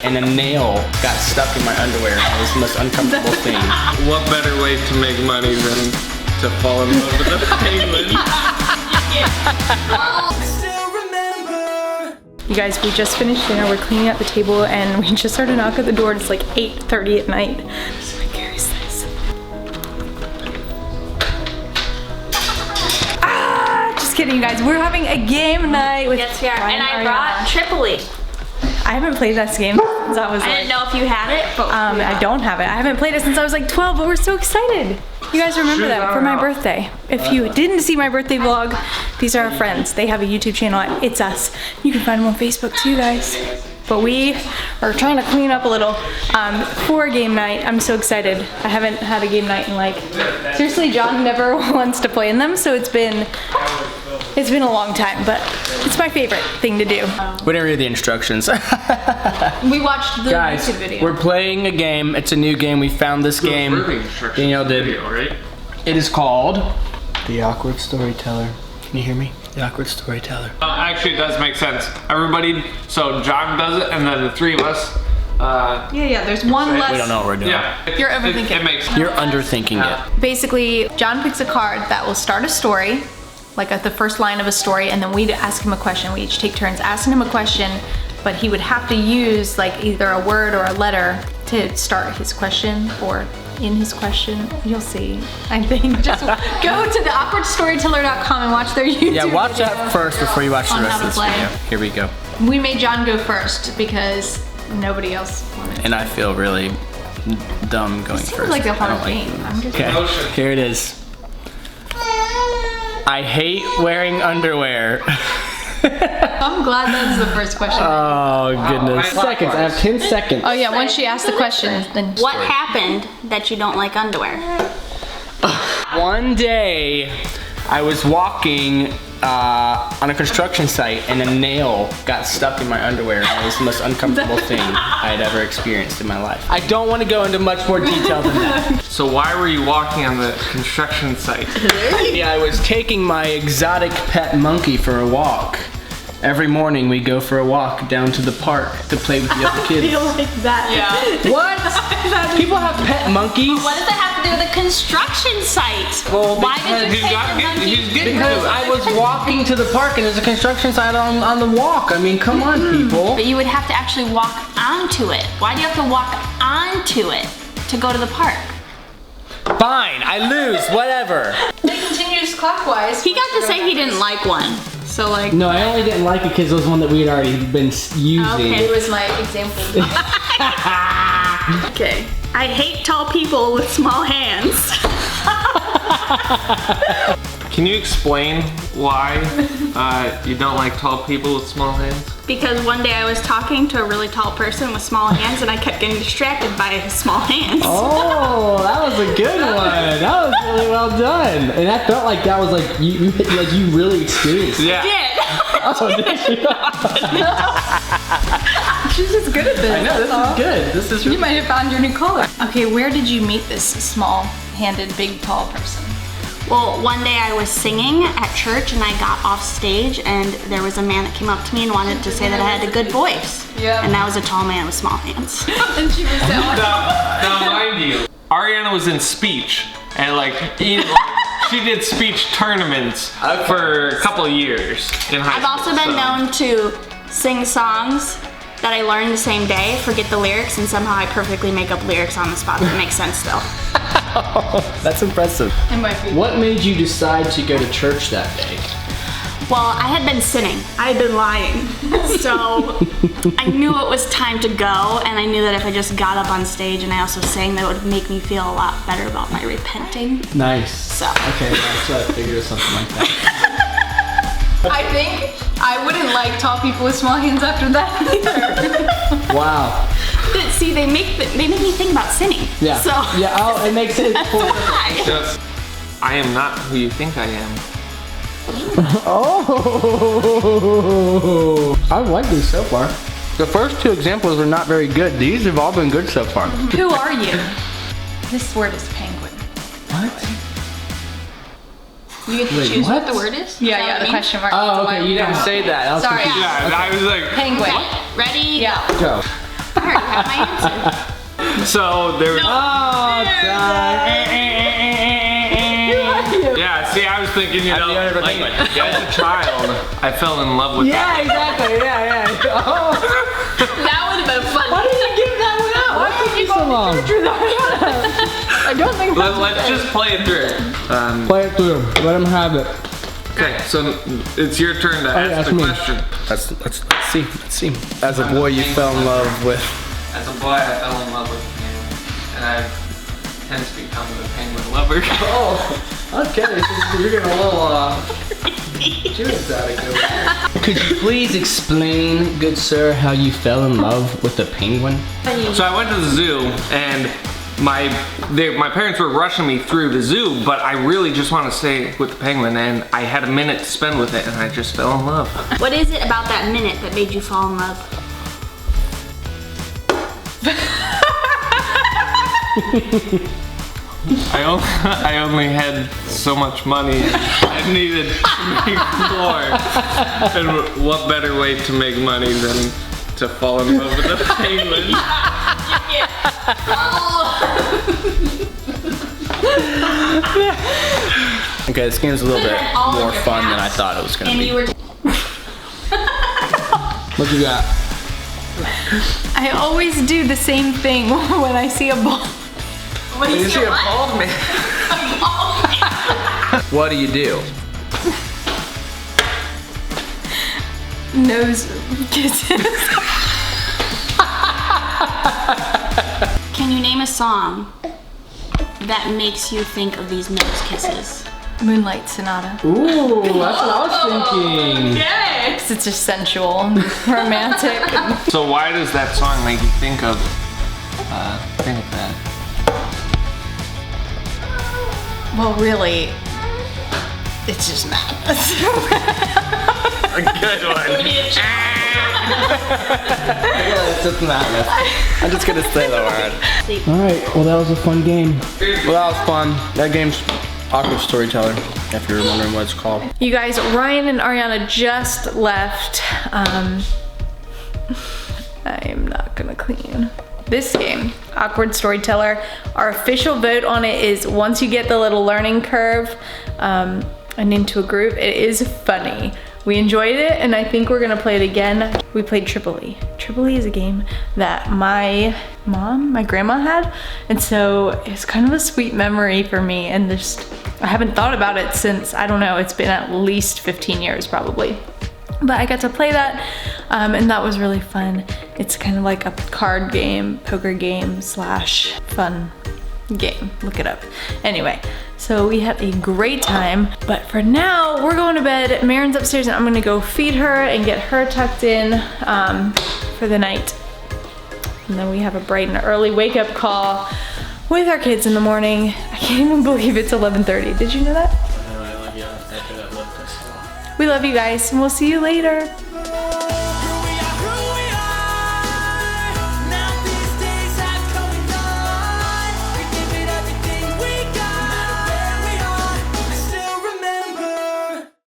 and a nail got stuck in my underwear. It was the most uncomfortable thing. What better way to make money than to fall in love with a penguin? You guys, we just finished dinner. We're cleaning up the table and we just heard a knock at the door. It's like 8:30 at night. So like, where is this? Just kidding, you guys. We're having a game night with Yes, we are. And I brought Tripoli. I haven't played this game since I was I didn't know if you had it, but I don't have it. I haven't played it since I was like 12, but we're so excited. You guys remember that for my birthday. If you didn't see my birthday vlog, these are our friends. They have a YouTube channel, It's Us. You can find them on Facebook too, guys. But we are trying to clean up a little for a game night. I'm so excited. I haven't had a game night in like, seriously, John never wants to play in them, so it's been a long time, but it's my favorite thing to do. We didn't read the instructions. We watched the Guys, YouTube video. we're playing a game. It's a new game. We found this game. Danielle did. Right? It is called The Awkward Storyteller. Can you hear me? The Awkward Storyteller. Actually, it does make sense. Everybody, so John does it, and then the three of us. Yeah, there's one less. We don't know what we're doing. Yeah. You're overthinking. It makes sense. You're underthinking it. Basically, John picks a card that will start a story, like at the first line of a story, and then we'd ask him a question. We each take turns asking him a question, but he would have to use like either a word or a letter to start his question or in his question. You'll see, I think. Just go to the awkwardstoryteller.com and watch their YouTube Yeah, watch video that first before you watch the on rest how of to this play. video. Here we go. We made John go first because nobody else wanted. And I feel really dumb going It seems first. like a I fun don't like game. it. I'm just Okay, here it is. I hate wearing underwear. I'm glad that's the first question. Oh goodness. Seconds, I have 10 seconds. Oh yeah, once she asked the question, then What happened that you don't like underwear? One day, I was walking on a construction site and a nail got stuck in my underwear. It was the most uncomfortable thing I had ever experienced in my life. I don't want to go into much more detail than that. So why were you walking on the construction site? Yeah, I was taking my exotic pet monkey for a walk. Every morning we go for a walk down to the park to play with the other kids. I feel like that. Yeah. What? People have pet monkeys? What does that have to do with a construction site? Well, Why did you He's take not the getting, monkey? he's getting Because to it. I was walking to the park and there's a construction site on the walk. I mean, come on, people. But you would have to actually walk onto it. Why do you have to walk onto it to go to the park? Fine, I lose, whatever. It continues clockwise. He got to say he didn't like one. So like, No, I only didn't like it because it was one that we had already been using. Okay. It was my example. okay. I hate tall people with small hands. Can you explain why you don't like tall people with small hands? Because one day I was talking to a really tall person with small hands and I kept getting distracted by his small hands. Oh, that was a good one. That was really well done. And I felt like that was like you really experienced it. Yeah. Oh, did you? She's just good at this. I know, this is good. This is You might have found your new color. Okay, where did you meet this small-handed, big, tall person? Well, one day I was singing at church and I got off stage and there was a man that came up to me and wanted to say that I had a good voice. Yeah. And that was a tall man with small hands. And she was down. Now, mind you, Ariana was in speech and she did speech tournaments for a couple of years in high I've school. also been known to sing songs that I learned the same day, forget the lyrics, and somehow I perfectly make up lyrics on the spot that make sense still. That's impressive. It might be. What made you decide to go to church that day? Well, I had been sinning. I had been lying. So I knew it was time to go, and I knew that if I just got up on stage and I also sang, that it would make me feel a lot better about my repenting. Nice. So. Okay, that's what I figured, something like that. I think I wouldn't like tall people with small hands after that either. Wow. But see, they make me think about sinning. Yeah. So. Yeah. Oh, it makes it. Why? Just, I am not who you think I am. Oh. I like these so far. The first two examples are not very good. These have all been good so far. Who are you? This word is penguin. What? You get to Wait, choose what what? the word is? Yeah, the question mark. Oh, okay. You didn't say that. I was Sorry. confused. Yeah, I was like, Penguin. Ready? Yeah. Go. I already have my answer. So there was. Oh, Yeah, see, I was thinking, you know, the owner of a like, penguin. as a child, I fell in love with that. Yeah, exactly. Yeah. Oh, That would have been funny. why did you give that one out? Why did you so long? I don't think Let's just play it through. Play it through. Let him have it. Okay, so it's your turn to ask that's the me. question. Let's see. As a boy, you fell in love with. As a boy, I fell in love with the penguin, and I've since become the penguin lover. Oh, okay. You're getting a little June's out of here. Could you please explain, good sir, how you fell in love with the penguin? So I went to the zoo, and my parents were rushing me through the zoo, but I really just want to stay with the penguin, and I had a minute to spend with it, and I just fell in love. What is it about that minute that made you fall in love? I only had so much money I needed to explore. And what better way to make money than to fall in love with a penguin? Okay, this game's a little bit more fun than I thought it was gonna And be. you were. What you got? I always do the same thing when I see a ball. What do you see? bald man? What do you do? Nose kisses. Can you name a song that makes you think of these nose kisses? Moonlight Sonata. Ooh, that's what I was thinking. Because it's just sensual and romantic. So why does that song make you think of that? Well, really, it's just madness. A good one. It's just madness. I'm just gonna say the word. Alright, well that was a fun game. Well, that was fun. That game's Awkward Storyteller, if you're wondering what it's called. You guys, Ryan and Ariana just left. I am not gonna clean. This game, Awkward Storyteller, our official vote on it is once you get the little learning curve and into a groove, it is funny. We enjoyed it, and I think we're gonna play it again. We played Triple E. Triple E is a game that my grandma had, and so it's kind of a sweet memory for me, and just, I haven't thought about it since, I don't know, it's been at least 15 years probably. But I got to play that, and that was really fun. It's kind of like a card game, poker game / fun game. Look it up. Anyway, so we had a great time, but for now, we're going to bed. Marin's upstairs, and I'm gonna go feed her and get her tucked in for the night. And then we have a bright and early wake-up call with our kids in the morning. I can't even believe it's 11:30. Did you know that? We love you guys, and we'll see you later.